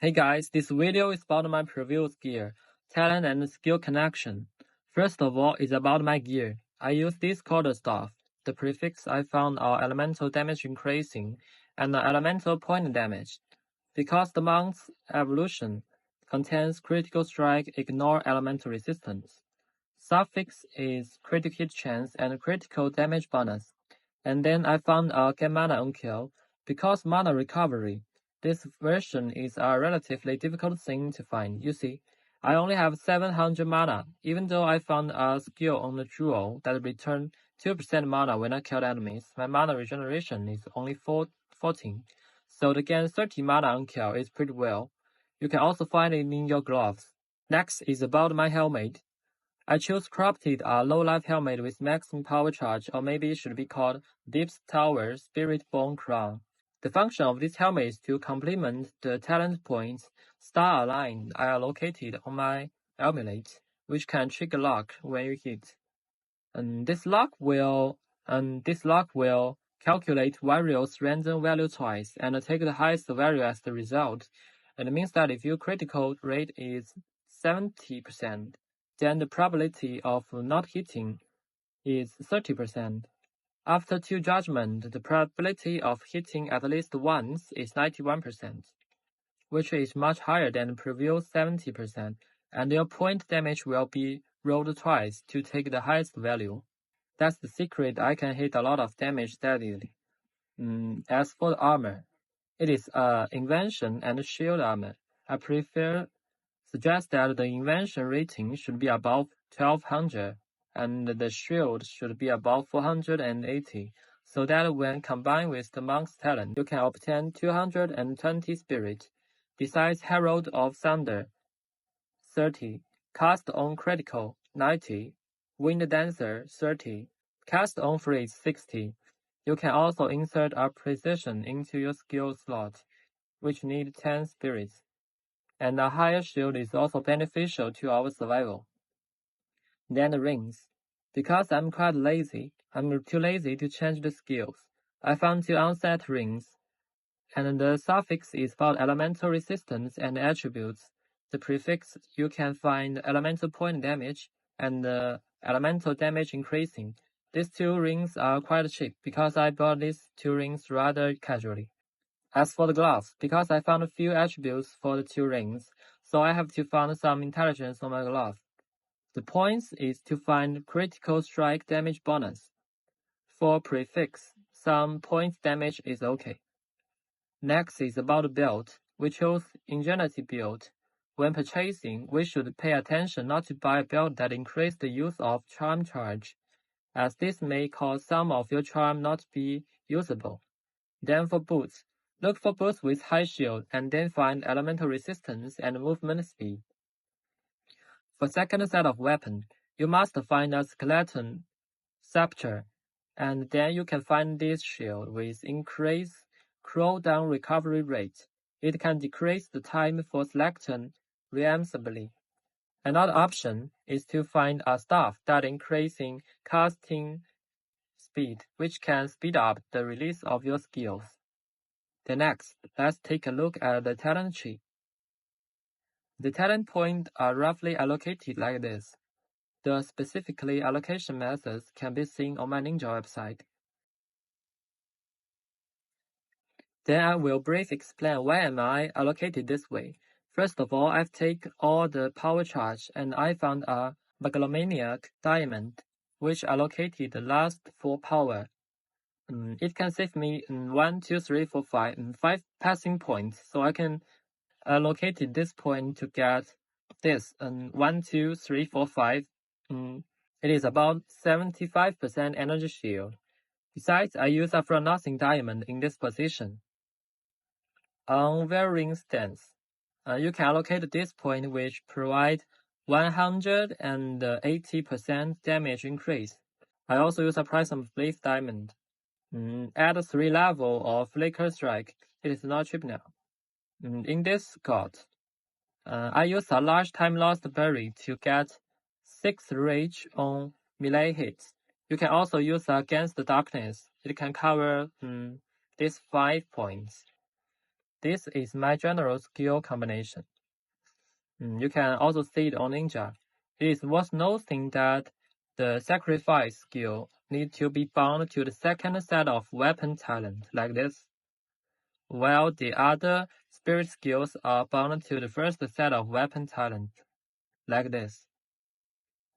Hey guys, this video is about my previous gear, talent and skill connection. First of all, it's about my gear. I use this quarterstaff. The prefix I found are elemental damage increasing and elemental point damage. Because the mount's evolution contains critical strike, ignore elemental resistance. Suffix is critical hit chance and critical damage bonus. And then I found a get mana on kill because mana recovery. This version is a relatively difficult thing to find. You see, I only have 700 mana, even though I found a skill on the jewel that returned 2% mana when I killed enemies. My mana regeneration is only 14, so to gain 30 mana on kill is pretty well. You can also find it in your gloves. Next is about my helmet. I chose crafted a low-life helmet with maximum power charge, or maybe it should be called Deep's Tower Spirit Bone Crown. The function of this helmet is to complement the talent points star align I are located on my amulet, which can trigger lock when you hit. And this lock will calculate various random value twice and take the highest value as the result. And it means that if your critical rate is 70%, then the probability of not hitting is 30%. After 2 judgment, the probability of hitting at least once is 91%, which is much higher than the previous 70%, and your point damage will be rolled twice to take the highest value. That's the secret I can hit a lot of damage steadily. As for the armor, it is invention and shield armor. I suggest that the invention rating should be above 1200 and the shield should be above 480, so that when combined with the monk's talent, you can obtain 220 spirit. Besides Herald of Thunder, 30, cast on critical, 90, Wind Dancer, 30, cast on freeze, 60. You can also insert a precision into your skill slot, which need 10 spirits. And a higher shield is also beneficial to our survival. Then the rings. Because I'm quite lazy, I'm too lazy to change the skills. I found 2 unset rings, and the suffix is about elemental resistance and attributes. The prefix you can find elemental point damage and elemental damage increasing. These 2 rings are quite cheap because I bought these 2 rings rather casually. As for the gloves, because I found a few attributes for the 2 rings, so I have to find some intelligence on my glove. The points is to find critical strike damage bonus. For prefix, some points damage is okay. Next is about the belt. We chose Ingenuity build. When purchasing, we should pay attention not to buy a belt that increases the use of charm charge, as this may cause some of your charm not to be usable. Then for boots, look for boots with high shield and then find elemental resistance and movement speed. For second set of weapon, you must find a skeleton scepter, and then you can find this shield with increased cooldown recovery rate. It can decrease the time for selecting reamsably. Another option is to find a staff that increasing casting speed, which can speed up the release of your skills. Then next, let's take a look at the talent tree. The talent points are roughly allocated like this. The specifically allocation methods can be seen on my Ninja website. Then I will briefly explain why am I allocated this way. First of all, I've taken all the power charge and I found a Megalomaniac diamond, which allocated the last 4 power. It can save me 1, 2, 3, 4, 5, 5 passing points, so I can allocate this point to get this 1, 2, 3, 4, 5. It is about 75% energy shield. Besides, I use a from nothing diamond in this position. On varying stance, you can allocate this point which provide 180% damage increase. I also use a Prism Leaf Diamond. Add 3 level of Flicker Strike. It is not cheap now. In this god, I use a large time lost berry to get 6 rage on melee hits. You can also use Against the Darkness. It can cover these 5 points. This is my general skill combination. You can also see it on Ninja. It is worth noting that the sacrifice skill needs to be bound to the second set of weapon talent, like this, while the other spirit skills are bound to the first set of weapon talent, like this.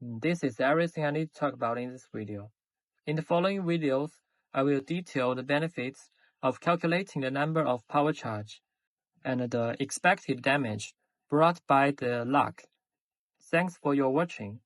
This is everything I need to talk about in this video. In the following videos, I will detail the benefits of calculating the number of power charge and the expected damage brought by the luck. Thanks for your watching.